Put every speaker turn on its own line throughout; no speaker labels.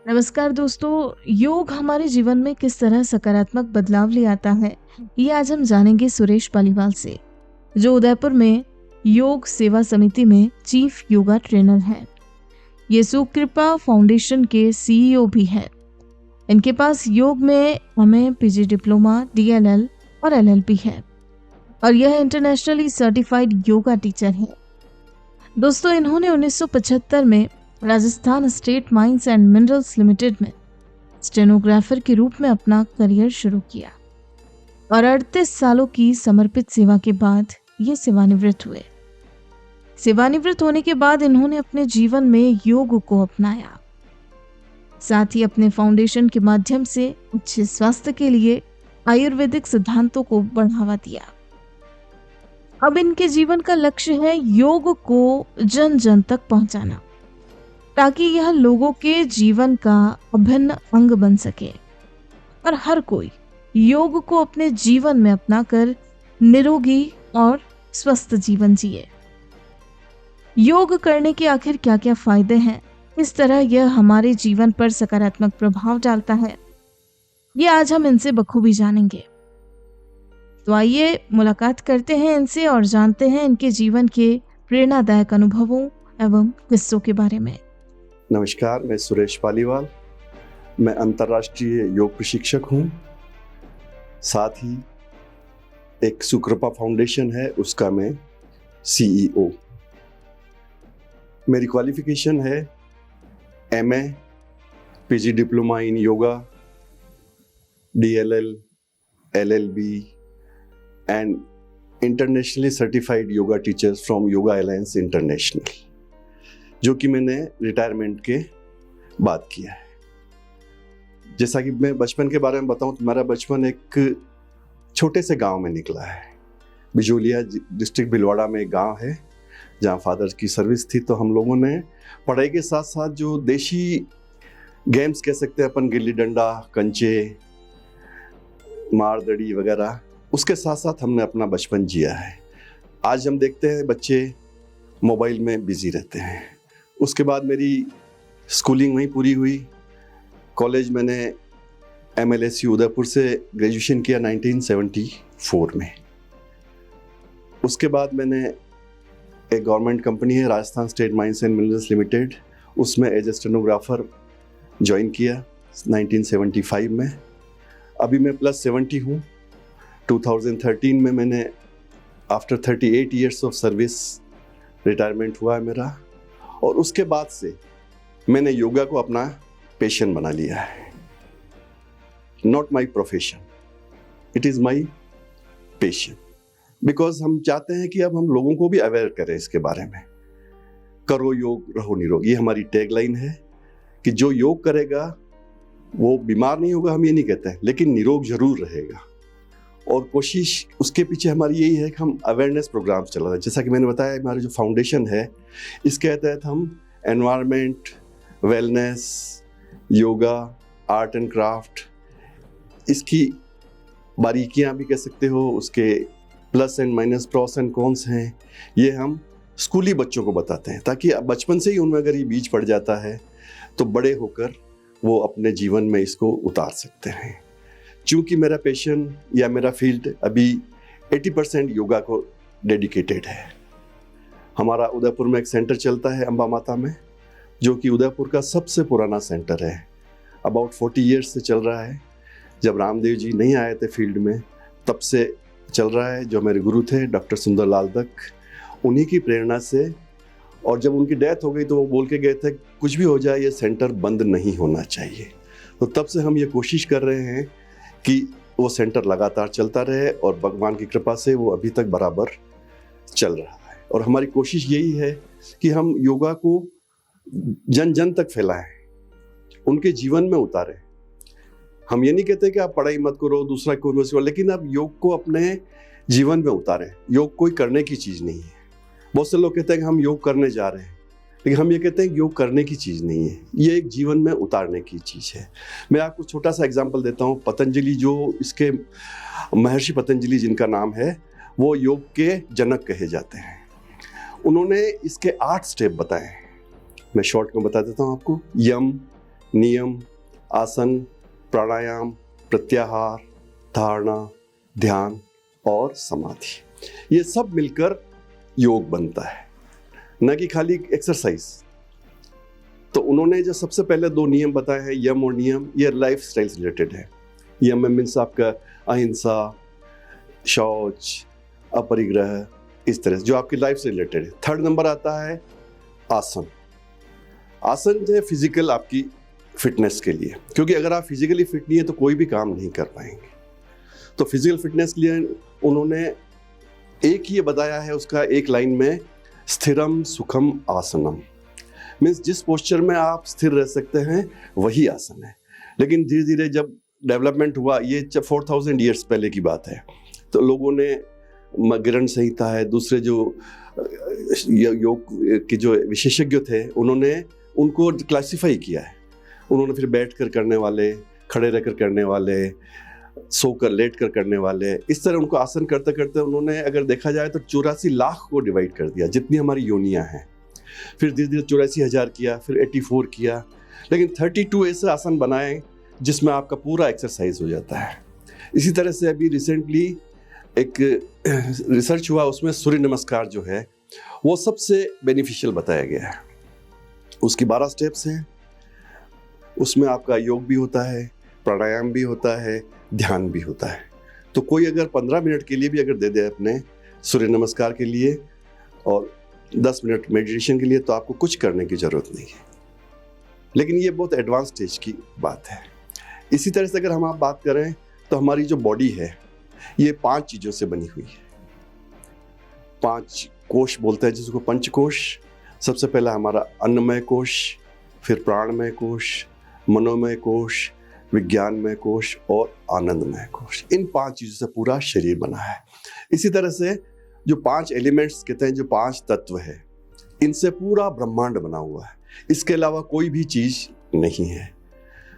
नमस्कार दोस्तों। योग हमारे जीवन में किस तरह सकारात्मक बदलाव ले आता है, ये आज हम जानेंगे सुरेश पालीवाल से, जो उदयपुर में योग सेवा समिति में चीफ योगा ट्रेनर हैं। ये सुकृपा फाउंडेशन के सीईओ भी हैं। इनके पास योग में एमए, पीजी डिप्लोमा, डीएलएल और एलएलबी है और यह इंटरनेशनली सर्टिफाइड योगा टीचर हैं। दोस्तों, इन्होंने 1975 में Rajasthan state mines and minerals limited में स्टेनोग्राफर के रूप में अपना करियर शुरू किया और 38 सालों की समर्पित सेवा के बाद ये सेवानिवृत्त हुए। सेवानिवृत्त होने के बाद इन्होंने अपने जीवन में योग को अपनाया, साथ ही अपने फाउंडेशन के माध्यम से अच्छे स्वास्थ्य के लिए आयुर्वेदिक सिद्धांतों को बढ़ावा दिया। अब इनके जीवन का लक्ष्य है योग को जन जन तक पहुंचाना, ताकि यह लोगों के जीवन का अभिन्न अंग बन सके और हर कोई योग को अपने जीवन में अपनाकर निरोगी और स्वस्थ जीवन जिए। योग करने के आखिर क्या क्या फायदे हैं, किस तरह यह हमारे जीवन पर सकारात्मक प्रभाव डालता है, ये आज हम इनसे बखूबी जानेंगे। तो आइए मुलाकात करते हैं इनसे और जानते हैं इनके जीवन के प्रेरणादायक अनुभवों एवं किस्सों के बारे में।
नमस्कार, मैं सुरेश पालीवाल। मैं अंतर्राष्ट्रीय योग प्रशिक्षक हूँ। साथ ही एक सुकृपा फाउंडेशन है, उसका मैं सीईओ। मेरी क्वालिफिकेशन है MA, PG diploma in yoga, DLL, LLB and internationally certified yoga teachers from yoga alliance international, जो कि मैंने रिटायरमेंट के बाद किया है। जैसा कि मैं बचपन के बारे में बताऊं तो मेरा बचपन एक छोटे से गांव में निकला है। बिजोलिया डिस्ट्रिक्ट भिलवाड़ा में एक गांव है जहां फादर की सर्विस थी। तो हम लोगों ने पढ़ाई के साथ साथ जो देशी गेम्स कह सकते हैं अपन, गिल्ली डंडा, कंचे, मारदड़ी वगैरह, उसके साथ साथ हमने अपना बचपन जिया है। आज हम देखते हैं बच्चे मोबाइल में बिजी रहते हैं। उसके बाद मेरी स्कूलिंग वहीं पूरी हुई। कॉलेज मैंने एमएलएसयू उदयपुर से ग्रेजुएशन किया 1974 में। उसके बाद मैंने एक गवर्नमेंट कंपनी है Rajasthan state mines and minerals limited, उसमें एज ए स्टेनोग्राफर ज्वाइन किया 1975 में। अभी मैं +70 हूँ। 2013 में मैंने after 38 years of service retirement हुआ है मेरा। और उसके बाद से मैंने योगा को अपना पैशन बना लिया है। Not my profession, it is my passion. Because हम चाहते हैं कि अब हम लोगों को भी अवेयर करें इसके बारे में। करो योग, रहो निरोग, ये हमारी टैगलाइन है कि जो योग करेगा वो बीमार नहीं होगा, हम ये नहीं कहते हैं, लेकिन निरोग जरूर रहेगा। और कोशिश उसके पीछे हमारी यही है कि हम अवेयरनेस प्रोग्राम्स चला रहे हैं। जैसा कि मैंने बताया, हमारी जो फाउंडेशन है इसके तहत हम environment, wellness, yoga, art and craft, इसकी बारीकियां भी कह सकते हो, उसके plus and minus, pros and cons हैं, ये हम स्कूली बच्चों को बताते हैं, ताकि बचपन से ही उनमें अगर ये बीज पड़ जाता है तो बड़े होकर वो अपने जीवन में इसको उतार सकते हैं। चूँकि मेरा पैशन या मेरा फील्ड अभी 80% योगा को डेडिकेटेड है। हमारा उदयपुर में एक सेंटर चलता है अंबा माता में, जो कि उदयपुर का सबसे पुराना सेंटर है। अबाउट 40 ईयर्स से चल रहा है। जब रामदेव जी नहीं आए थे फील्ड में तब से चल रहा है। जो मेरे गुरु थे डॉक्टर सुंदरलाल दत्त, उन्हीं की प्रेरणा से। और जब उनकी डेथ हो गई तो वो बोल के गए थे कुछ भी हो जाए ये सेंटर बंद नहीं होना चाहिए। तो तब से हम ये कोशिश कर रहे हैं कि वो सेंटर लगातार चलता रहे और भगवान की कृपा से वो अभी तक बराबर चल रहा है। और हमारी कोशिश यही है कि हम योगा को जन जन तक फैलाएं, उनके जीवन में उतारें। हम ये नहीं कहते कि आप पढ़ाई मत करो, दूसरा कोई मत करो, लेकिन आप योग को अपने जीवन में उतारें। योग कोई करने की चीज़ नहीं है। बहुत से लोग कहते हैं कि हम योग करने जा रहे हैं, लेकिन हम ये कहते हैं कि योग करने की चीज़ नहीं है, ये एक जीवन में उतारने की चीज़ है। मैं आपको छोटा सा एग्जांपल देता हूँ। पतंजलि, जो इसके महर्षि पतंजलि जिनका नाम है, वो योग के जनक कहे जाते हैं। उन्होंने इसके 8 स्टेप बताए। मैं शॉर्ट में बता देता हूँ आपको। यम, नियम, आसन, प्राणायाम, प्रत्याहार, धारणा, ध्यान और समाधि, ये सब मिलकर योग बनता है, न कि खाली एक्सरसाइज। तो उन्होंने जो सबसे पहले 2 नियम बताए हैं, यम और नियम, ये लाइफ स्टाइल से रिलेटेड है। यम मीन्स आपका अहिंसा, शौच, अपरिग्रह, इस तरह से जो आपकी लाइफ से रिलेटेड है। 3rd नंबर आता है आसन। आसन जो है फिजिकल आपकी फिटनेस के लिए, क्योंकि अगर आप फिजिकली फिट नहीं है तो कोई भी काम नहीं कर पाएंगे। तो फिजिकल फिटनेस के लिए उन्होंने एक ही बताया है, उसका एक लाइन में, स्थिरम सुखम आसनम, मीन्स जिस पोस्चर में आप स्थिर रह सकते हैं वही आसन है। लेकिन धीरे धीरे जब डेवलपमेंट हुआ, ये 4000 ईयर्स पहले की बात है, तो लोगों ने गिरण संहिता है, दूसरे जो योग के जो विशेषज्ञ थे, उन्होंने उनको क्लासिफाई किया है। उन्होंने फिर बैठ कर करने वाले, खड़े रहकर करने वाले, सोकर लेट कर करने वाले, इस तरह उनको आसन करते करते उन्होंने, अगर देखा जाए तो 84 लाख को डिवाइड कर दिया, जितनी हमारी योनियां हैं। फिर धीरे धीरे 84,000 किया, फिर 84 किया, लेकिन 32 ऐसे आसन बनाए जिसमें आपका पूरा एक्सरसाइज हो जाता है। इसी तरह से अभी रिसेंटली एक रिसर्च हुआ, उसमें सूर्य नमस्कार जो है वो सबसे बेनिफिशियल बताया गया है। उसकी 12 स्टेप्स हैं, उसमें आपका योग भी होता है, प्राणायाम भी होता है, ध्यान भी होता है। तो कोई अगर 15 मिनट के लिए भी अगर दे दे अपने सूर्य नमस्कार के लिए और 10 मिनट मेडिटेशन के लिए, तो आपको कुछ करने की ज़रूरत नहीं है। लेकिन ये बहुत एडवांस स्टेज की बात है। इसी तरह से अगर हम आप बात करें तो हमारी जो बॉडी है ये 5 चीज़ों से बनी हुई है। 5 कोश बोलते हैं जिसको पंचकोश। सबसे पहला हमारा अन्नमय कोश, फिर प्राणमय कोश, मनोमय कोश, विज्ञानमय कोश और आनंदमय कोश। इन 5 चीज़ों से पूरा शरीर बना है। इसी तरह से जो 5 एलिमेंट्स कहते हैं, जो 5 तत्व है, इनसे पूरा ब्रह्मांड बना हुआ है। इसके अलावा कोई भी चीज़ नहीं है।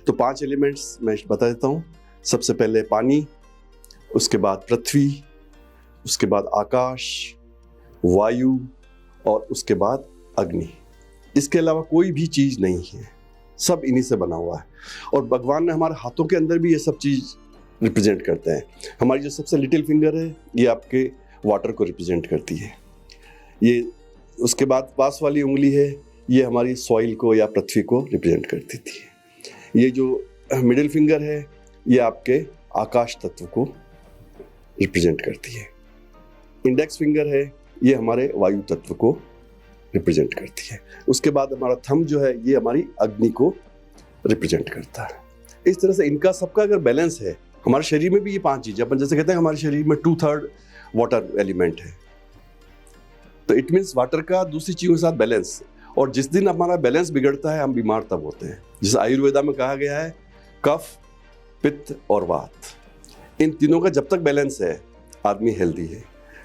तो 5 एलिमेंट्स मैं बता देता हूँ। सबसे पहले पानी, उसके बाद पृथ्वी, उसके बाद आकाश, वायु और उसके बाद अग्नि। इसके अलावा कोई भी चीज़ नहीं है, सब इन्हीं से बना हुआ है। और भगवान ने हमारे हाथों के अंदर भी ये सब चीज़ रिप्रेजेंट करते हैं। हमारी जो सबसे लिटिल फिंगर है ये आपके वाटर को रिप्रेजेंट करती है। ये उसके बाद पास वाली उंगली है, ये हमारी सॉइल को या पृथ्वी को रिप्रेजेंट करती थी। ये जो मिडिल फिंगर है ये आपके आकाश तत्व को रिप्रेजेंट करती है। इंडेक्स फिंगर है ये हमारे वायु तत्व को रिप्रेजेंट करती है। उसके बाद हमारा थंब जो है ये हमारी अग्नि को रिप्रेजेंट करता है। इस तरह से इनका सबका अगर बैलेंस है, हमारे शरीर में भी ये 5 चीज़ें, अपन जैसे कहते हैं हमारे शरीर में 2/3 वाटर एलिमेंट है, तो इट मीन्स वाटर का दूसरी चीज़ों के साथ बैलेंस। और जिस दिन हमारा बैलेंस बिगड़ता है हम बीमार तब होते हैं। जैसे आयुर्वेदा में कहा गया है, कफ, पित्त और वात, इन तीनों का जब तक बैलेंस है आदमी हेल्दी है,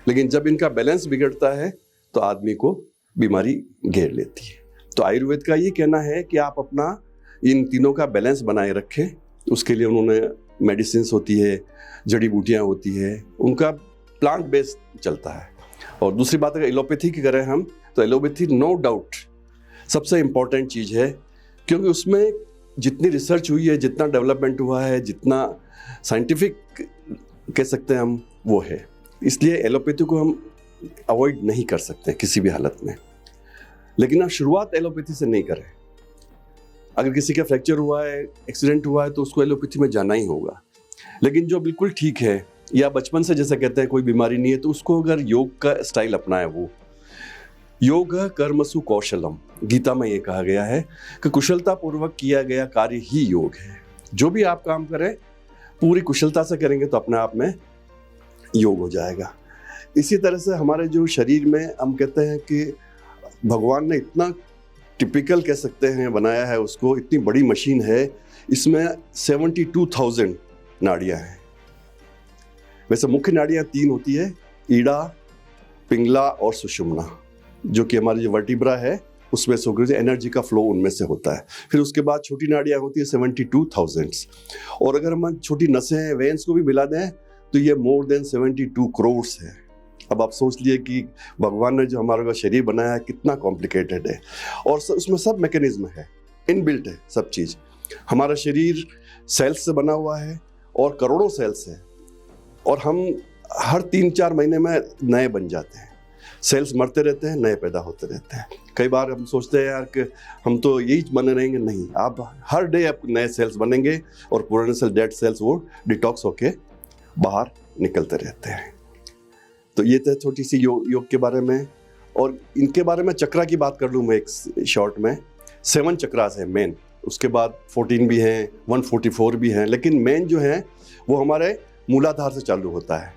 लेकिन जब इनका बैलेंस बिगड़ता है तो आदमी को बीमारी घेर लेती है। तो आयुर्वेद का ये कहना है कि आप अपना इन तीनों का बैलेंस बनाए रखें। उसके लिए उन्होंने मेडिसिन्स होती है, जड़ी बूटियाँ होती है, उनका प्लांट बेस्ड चलता है। और दूसरी बात अगर एलोपैथी की करें हम, तो एलोपैथी नो डाउट सबसे इम्पॉर्टेंट चीज़ है, क्योंकि उसमें जितनी रिसर्च हुई है, जितना डेवलपमेंट हुआ है, जितना साइंटिफिक कह सकते हैं हम, वो है। इसलिए एलोपैथी को हम अवॉइड नहीं कर सकते किसी भी हालत में। लेकिन आप शुरुआत एलोपैथी से नहीं करें। अगर किसी का फ्रैक्चर हुआ है, एक्सीडेंट हुआ है, तो उसको एलोपैथी में जाना ही होगा। लेकिन जो बिल्कुल ठीक है या बचपन से जैसे कहते हैं कोई बीमारी नहीं है, तो उसको अगर योग का स्टाइल अपनाए, वो योग कर्मसु कौशलम, गीता में ये कहा गया है कि कुशलता पूर्वक किया गया कार्य ही योग है। जो भी आप काम करें पूरी कुशलता से करेंगे तो अपने आप में योग हो जाएगा। इसी तरह से हमारे जो शरीर में हम कहते हैं कि भगवान ने इतना टिपिकल कह सकते हैं बनाया है उसको, इतनी बड़ी मशीन है, इसमें 72,000 नाड़ियाँ हैं। वैसे मुख्य नाड़ियाँ 3 होती है, ईड़ा, पिंगला और सुषुम्ना, जो कि हमारी जो वर्टिब्रा है उसमें से एनर्जी का फ्लो उनमें से होता है। फिर उसके बाद छोटी नाड़ियाँ होती है 72,000, और अगर हम छोटी नसें, वेन्स को भी मिला दें तो ये मोर देन 72 करोड़ है। अब आप सोच लिए कि भगवान ने जो हमारा शरीर बनाया है कितना कॉम्प्लिकेटेड है, और उसमें सब मैकेनिज्म है, इनबिल्ट है सब चीज़। हमारा शरीर सेल्स से बना हुआ है और करोड़ों सेल्स है, और हम हर 3-4 महीने में नए बन जाते हैं। सेल्स मरते रहते हैं, नए पैदा होते रहते हैं। कई बार हम सोचते हैं यार कि हम तो यही बने रहेंगे, नहीं, आप हर डे आप नए सेल्स बनेंगे और पुराने सेल, डेड सेल्स, वो डिटॉक्स होके बाहर निकलते रहते हैं। तो ये तो छोटी सी योग के बारे में। और इनके बारे में चक्रा की बात कर लूँ मैं एक शॉर्ट में। 7 चक्रास है मेन, उसके बाद 14 भी हैं, 144 भी हैं, लेकिन मेन जो है वो हमारे मूलाधार से चालू होता है।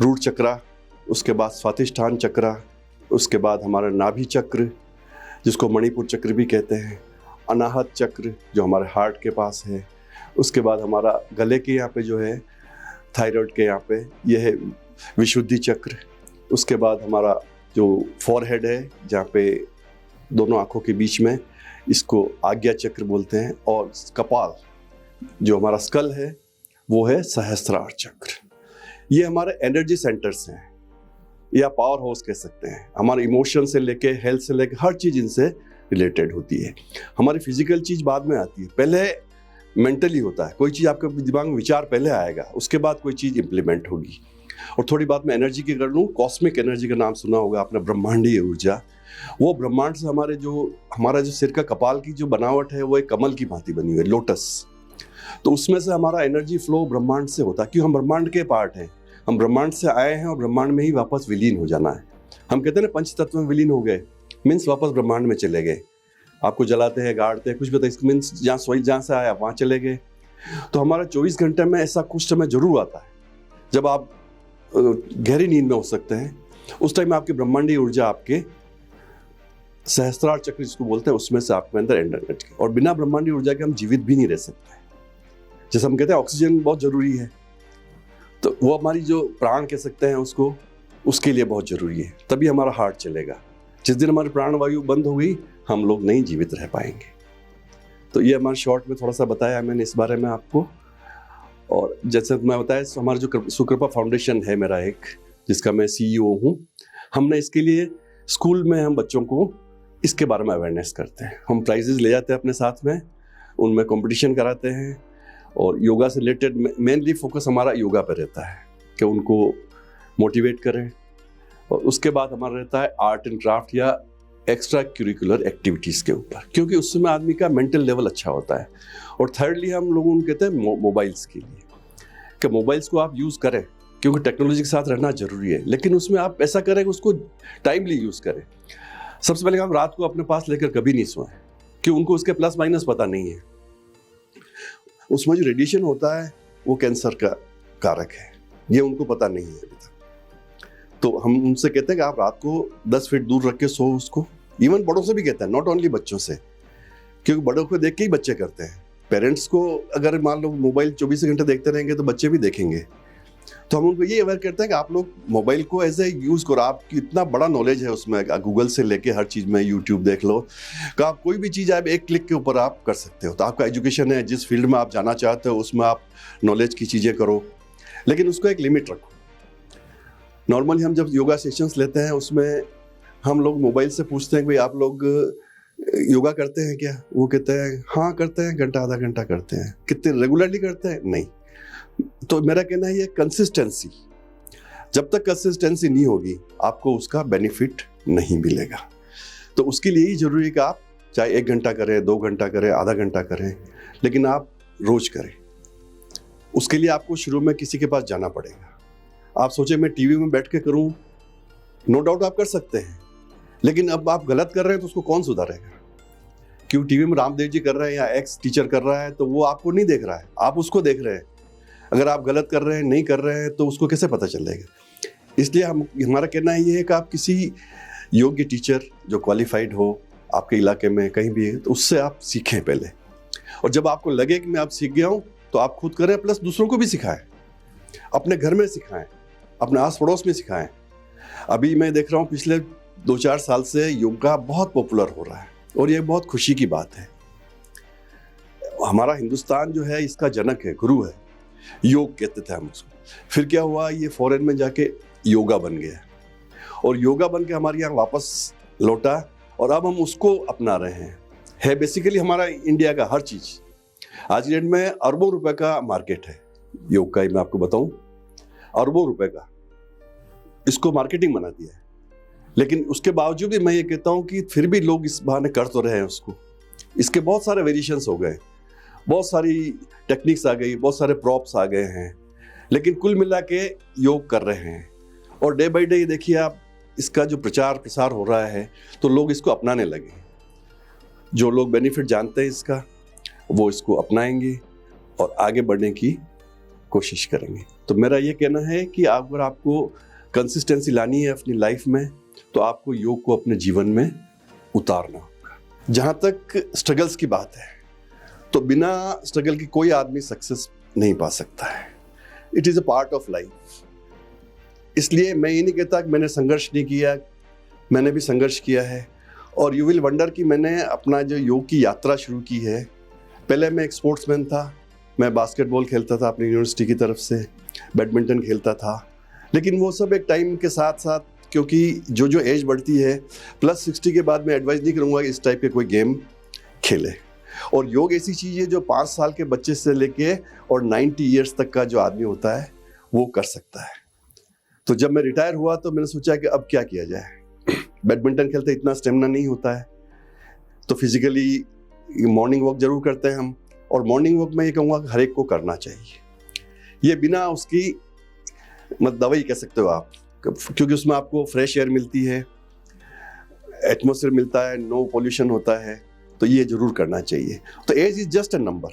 रूट चक्रा, उसके बाद स्वादिष्ठान चक्रा, उसके बाद हमारा नाभि चक्र जिसको मणिपुर चक्र भी कहते हैं, अनाहत चक्र जो हमारे हार्ट के पास है, उसके बाद हमारा गले के यहाँ पे जो है थायराइड के यहाँ पे ये है विशुद्धि चक्र, उसके बाद हमारा जो फॉरहेड है जहाँ पे दोनों आँखों के बीच में, इसको आज्ञा चक्र बोलते हैं, और कपाल जो हमारा स्कल है वो है सहस्त्रार चक्र। ये हमारे एनर्जी सेंटर्स हैं या पावर हाउस कह सकते हैं। हमारे इमोशन से लेके हेल्थ से लेके हर चीज़ इनसे रिलेटेड होती है। हमारी फिजिकल चीज़ बाद में आती है, पहले मेंटली होता है। कोई चीज़ आपके दिमाग में विचार पहले आएगा, उसके बाद कोई चीज़ इंप्लीमेंट होगी। और थोड़ी बात मैं एनर्जी की कर लूँ, कॉस्मिक एनर्जी का नाम सुना होगा आपने, ब्रह्मांडीय ऊर्जा। वो ब्रह्मांड से हमारा जो सिर का कपाल की जो बनावट है वो एक कमल की भांति बनी हुई है, लोटस। तो उसमें से हमारा एनर्जी फ्लो ब्रह्मांड से होता है, क्यों? हम ब्रह्मांड के पार्ट हैं, हम ब्रह्मांड से आए हैं और ब्रह्मांड में ही वापस विलीन हो जाना है। हम कहते हैं ना पंच तत्व में विलीन हो गए, मीन्स वापस ब्रह्मांड में चले गए। आपको जलाते हैं, गाड़ते हैं, कुछ भी होता है, मीन्स जहाँ से आया वहाँ चले गए। तो हमारा 24 घंटे में ऐसा कुछ समय जरूर आता है जब आप गहरी नींद में हो सकते हैं। उस टाइम में आपकी ब्रह्मांडीय ऊर्जा, आपके सहस्त्रार चक्र जिसको बोलते हैं, उसमें से आपके अंदर एंटर। और बिना ब्रह्मांडीय ऊर्जा के हम जीवित भी नहीं रह सकते। जैसे हम कहते हैं ऑक्सीजन बहुत जरूरी है, तो वो हमारी जो प्राण कह सकते हैं उसको, उसके लिए बहुत जरूरी है, तभी हमारा हार्ट चलेगा। जिस दिन हमारी प्राणवायु बंद हो गई, हम लोग नहीं जीवित रह पाएंगे। तो ये हमारे शॉर्ट में थोड़ा सा बताया मैंने इस बारे में आपको। और जैसे मैं बताया, हमारा जो सुकृपा फाउंडेशन है मेरा एक, जिसका मैं CEO हूँ, हमने इसके लिए स्कूल में हम बच्चों को इसके बारे में अवेयरनेस करते हैं। हम प्राइजेस ले जाते हैं अपने साथ में, उनमें कंपटीशन कराते हैं, और योगा से रिलेटेड मेनली फोकस हमारा योगा पर रहता है कि उनको मोटिवेट करें। और उसके बाद हमारा रहता है आर्ट एंड क्राफ्ट या एक्स्ट्रा करिकुलर एक्टिविटीज़ के ऊपर, क्योंकि उसमें आदमी का मेंटल लेवल अच्छा होता है। और थर्डली हम लोग उनको कहते हैं मोबाइल्स के लिए, कि मोबाइल्स को आप यूज़ करें, क्योंकि टेक्नोलॉजी के साथ रहना जरूरी है, लेकिन उसमें आप ऐसा करें कि उसको टाइमली यूज़ करें। सबसे पहले आप रात को अपने पास लेकर कभी नहीं सोएं, क्योंकि उनको उसके प्लस माइनस पता नहीं है। उसमें जो रेडिएशन होता है वो कैंसर का कारक है, ये उनको पता नहीं है अभी तक। तो हम उनसे कहते हैं कि आप रात को 10 फीट दूर रख के सो उसको। इवन बड़ों से भी कहते हैं, नॉट ओनली बच्चों से, क्योंकि बड़ों को देख के ही बच्चे करते हैं। पेरेंट्स को अगर मान लो मोबाइल 24 घंटे देखते रहेंगे तो बच्चे भी देखेंगे। तो हम उनको ये अवेयर करते हैं कि आप लोग मोबाइल को एज ए यूज़ करो। आपकी इतना बड़ा नॉलेज है उसमें, गूगल से लेके हर चीज़ में, यूट्यूब देख लो, कि आप कोई भी चीज़ आप एक क्लिक के ऊपर आप कर सकते हो। तो आपका एजुकेशन है, जिस फील्ड में आप जाना चाहते हो उसमें आप नॉलेज की चीज़ें करो, लेकिन उसको एक लिमिट रखो। नॉर्मली हम जब योगा सेशंस लेते हैं उसमें हम लोग मोबाइल से पूछते हैं कि भाई आप लोग योगा करते हैं क्या? वो कहते हैं हाँ करते हैं, घंटा आधा घंटा करते हैं। कितने रेगुलरली करते हैं? नहीं। तो मेरा कहना है ये कंसिस्टेंसी, जब तक कंसिस्टेंसी नहीं होगी आपको उसका बेनिफिट नहीं मिलेगा। तो उसके लिए ही जरूरी है कि आप चाहे 1 घंटा करें, 2 घंटा करें, आधा घंटा करें, लेकिन आप रोज करें। उसके लिए आपको शुरू में किसी के पास जाना पड़ेगा। आप सोचे मैं टीवी में बैठ के करूं, नो डाउट आप कर सकते हैं, लेकिन अब आप गलत कर रहे हैं तो उसको कौन सुधारेगा? क्यों टीवी में रामदेव जी कर रहे हैं या एक्स टीचर कर रहा है तो वो आपको नहीं देख रहा है, आप उसको देख रहे हैं। अगर आप गलत कर रहे हैं, नहीं कर रहे हैं, तो उसको कैसे पता चलेगा? इसलिए हमारा कहना ये है कि आप किसी योग्य टीचर जो क्वालिफाइड हो आपके इलाके में कहीं भी है, तो उससे आप सीखें पहले। और जब आपको लगे कि मैं आप सीख गया हूँ तो आप खुद करें, प्लस दूसरों को भी सिखाएं, अपने घर में सिखाएं, अपने आस पड़ोस में सिखाएं। अभी मैं देख रहा हूँ पिछले 2-4 साल से योगा बहुत पॉपुलर हो रहा है और ये बहुत खुशी की बात है। हमारा हिंदुस्तान जो है इसका जनक है, गुरु है, योग कहते थे हम उसको। फिर क्या हुआ, ये फॉरेन में जाके योगा बन गया और योगा बन के हमारे यहाँ वापस लौटा और अब हम उसको अपना रहे हैं। है बेसिकली हमारा इंडिया का हर चीज़। आज की डेट में अरबों रुपए का मार्केट है योग का, मैं आपको बताऊं, अरबों रुपए का इसको मार्केटिंग बना दिया है। लेकिन उसके बावजूद भी मैं ये कहता हूं कि फिर भी लोग इस बहाने कर तो रहे हैं उसको। इसके बहुत सारे वेरिएशंस हो गए, बहुत सारी टेक्निक्स आ गई, बहुत सारे प्रॉप्स आ गए हैं, लेकिन कुल मिला के योग कर रहे हैं। और डे बाई डे देखिए आप, इसका जो प्रचार प्रसार हो रहा है तो लोग इसको अपनाने लगे। जो लोग बेनिफिट जानते हैं इसका, वो इसको अपनाएंगे और आगे बढ़ने की कोशिश करेंगे। तो मेरा ये कहना है कि अगर आपको कंसिस्टेंसी लानी है अपनी लाइफ में, तो आपको योग को अपने जीवन में उतारना होगा। जहाँ तक स्ट्रगल्स की बात है, तो बिना स्ट्रगल की कोई आदमी सक्सेस नहीं पा सकता है। It is a part of life. इसलिए मैं ये नहीं कहता कि मैंने संघर्ष नहीं किया, मैंने भी संघर्ष किया है। और यू विल वंडर कि मैंने अपना जो योग की यात्रा शुरू की है, पहले मैं एक स्पोर्ट्समैन था, मैं बास्केटबॉल खेलता था अपनी यूनिवर्सिटी की तरफ से, बैडमिंटन खेलता था। लेकिन वो सब एक टाइम के साथ साथ, क्योंकि जो एज बढ़ती है, प्लस 60 के बाद मैं एडवाइस नहीं करूँगा इस टाइप के कोई गेम खेले। और योग ऐसी चीज़ है जो 5 साल के बच्चे से लेके और 90 ईयर्स तक का जो आदमी होता है वो कर सकता है। तो जब मैं रिटायर हुआ तो मैंने सोचा कि अब क्या किया जाए। बैडमिंटन खेलते इतना स्टेमिना नहीं होता है, तो फिजिकली मॉर्निंग वॉक जरूर करते हैं हम। और मॉर्निंग वॉक में ये कहूँगा कि हर एक को करना चाहिए। ये बिना उसकी दवाई कह सकते हो आप, क्योंकि उसमें आपको फ्रेश एयर मिलती है, एटमॉस्फेयर मिलता है, नो पोल्यूशन होता है, तो ये जरूर करना चाहिए। तो age is just a number,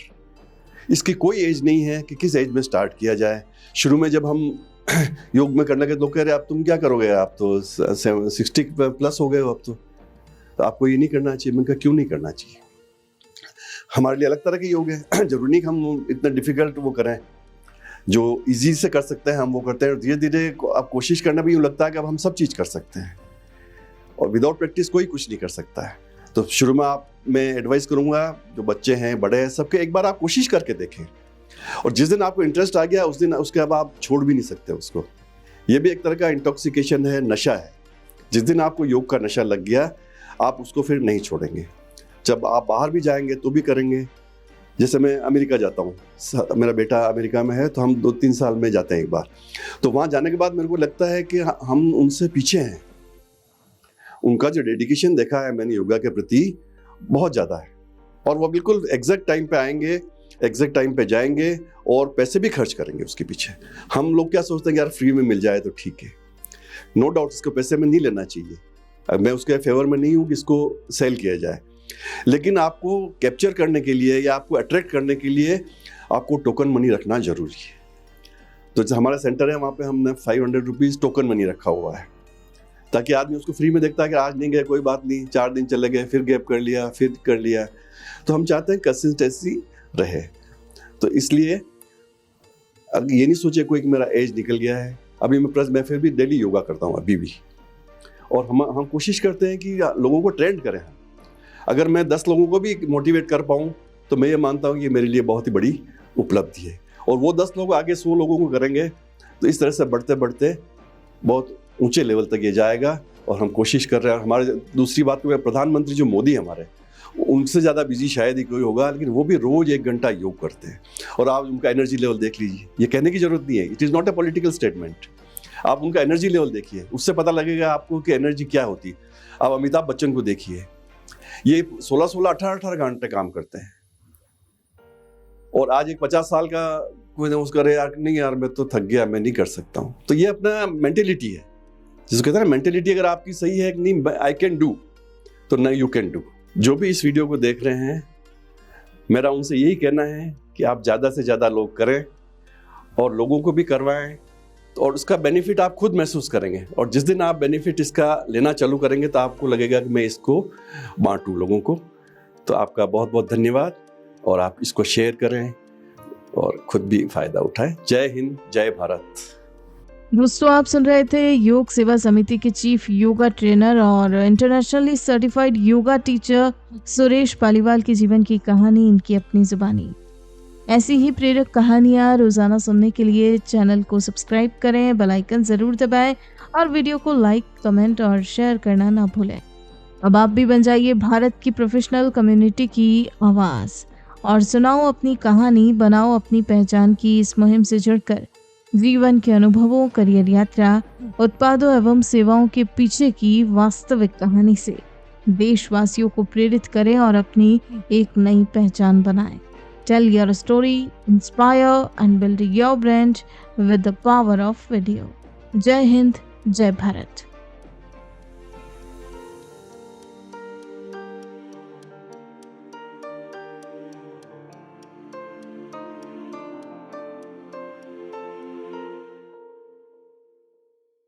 इसकी कोई एज नहीं है कि किस एज में स्टार्ट किया जाए। शुरू में जब हम योग में करने के लोग कह रहे आप तुम क्या करोगे, आप तो 60 प्लस हो गए हो अब तो आपको ये नहीं करना चाहिए। मैंने कहा क्यों नहीं करना चाहिए, हमारे लिए अलग तरह के योग है, जरूरी नहीं कि हम इतना डिफिकल्ट वो करें। जो इजी से कर सकते हैं हम वो करते हैं। धीरे धीरे आप कोशिश करना भी यूँ लगता है कि अब हम सब चीज़ कर सकते हैं, और विदाउट प्रैक्टिस कोई कुछ नहीं कर सकता है। तो शुरू में मैं एडवाइस करूँगा, जो बच्चे हैं बड़े हैं सबके, एक बार आप कोशिश करके देखें, और जिस दिन आपको इंटरेस्ट आ गया उस दिन उसके अब आप छोड़ भी नहीं सकते उसको। ये भी एक तरह का इंटॉक्सिकेशन है, नशा है। जिस दिन आपको योग का नशा लग गया आप उसको फिर नहीं छोड़ेंगे। जब आप बाहर भी जाएंगे तो भी करेंगे। जैसे मैं अमेरिका जाता हूँ, मेरा बेटा अमेरिका में है, तो हम 2-3 साल में जाते हैं एक बार। तो वहाँ जाने के बाद मेरे को लगता है कि हम उनसे पीछे हैं। उनका जो डेडिकेशन देखा है मैंने योगा के प्रति, बहुत ज़्यादा है। और वो बिल्कुल एग्जैक्ट टाइम पे आएंगे, एग्जैक्ट टाइम पे जाएंगे और पैसे भी खर्च करेंगे उसके पीछे। हम लोग क्या सोचते हैं यार फ्री में मिल जाए तो ठीक है। नो डाउट इसको पैसे में नहीं लेना चाहिए, मैं उसके फेवर में नहीं हूँ कि इसको सेल किया जाए। लेकिन आपको कैप्चर करने के लिए या आपको अट्रैक्ट करने के लिए आपको टोकन मनी रखना जरूरी है। तो जो हमारा सेंटर है वहाँ पे हमने 500 रुपीज़ टोकन मनी रखा हुआ है, ताकि आदमी उसको फ्री में देखता है कि आज नहीं गए कोई बात नहीं, 4 दिन चले गए, फिर गैप कर लिया, फिर कर लिया। तो हम चाहते हैं कंसिस्टेंसी रहे। तो इसलिए अब ये नहीं सोचे कोई कि मेरा एज निकल गया है। अभी मैं फिर भी डेली योगा करता हूँ अभी भी, और हम कोशिश करते हैं कि लोगों को ट्रेंड करें। अगर मैं 10 लोगों को भी मोटिवेट कर पाऊँ तो मैं ये मानता हूँ कि मेरे लिए बहुत ही बड़ी उपलब्धि है। और वो 10 लोग आगे 100 लोगों को करेंगे, तो इस तरह से बढ़ते बढ़ते बहुत ऊंचे लेवल तक ये जाएगा। और हम कोशिश कर रहे हैं। हमारे दूसरी बात में प्रधानमंत्री जो मोदी हमारे, उनसे ज़्यादा बिजी शायद ही कोई होगा, लेकिन वो भी रोज़ 1 घंटा योग करते हैं। और आप उनका एनर्जी लेवल देख लीजिए, ये कहने की जरूरत नहीं है, it is not a political statement. आप उनका एनर्जी लेवल देखिए, उससे पता लगेगा आपको कि एनर्जी क्या होती है। आप अमिताभ बच्चन को देखिए, ये 16-16, 18-18 घंटे काम करते हैं। और आज एक 50 साल का कोई ना उसका रहे यार नहीं यार मैं तो थक गया, मैं नहीं कर सकता हूँ। तो ये अपना मेंटेलिटी है, जिसको कहते हैं ना मेंटेलिटी अगर आपकी सही है कि नहीं आई कैन डू, तो ना यू कैन डू। जो भी इस वीडियो को देख रहे हैं, मेरा उनसे यही कहना है कि आप ज़्यादा से ज़्यादा लोग करें और लोगों को भी करवाएं, और उसका बेनिफिट आप खुद महसूस करेंगे। और जिस दिन आप बेनिफिट इसका लेना चालू करेंगे तो आपको लगेगा कि मैं इसको बांटूं लोगों को। तो आपका बहुत बहुत धन्यवाद, और आप इसको शेयर करें और खुद भी फायदा उठाएं। जय हिंद, जय भारत।
दोस्तों, आप सुन रहे थे योग सेवा समिति के चीफ योगा ट्रेनर और internationally certified yoga teacher Suresh Paliwal की जीवन की कहानी, इनकी अपनी जुबानी। ऐसी ही प्रेरक कहानियाँ रोजाना सुनने के लिए चैनल को सब्सक्राइब करें, बेल आइकन जरूर दबाएं और वीडियो को लाइक, कमेंट और शेयर करना ना भूलें। अब आप भी बन जाइए भारत की प्रोफेशनल कम्युनिटी की आवाज़ और सुनाओ अपनी कहानी, बनाओ अपनी पहचान की इस मुहिम से जुड़कर जीवन के अनुभवों, करियर यात्रा, उत्पादों एवं सेवाओं के पीछे की वास्तविक कहानी से देशवासियों को प्रेरित करें और अपनी एक नई पहचान बनाएं। Tell your story, inspire and build your brand with the power of video. जय हिंद, जय भारत।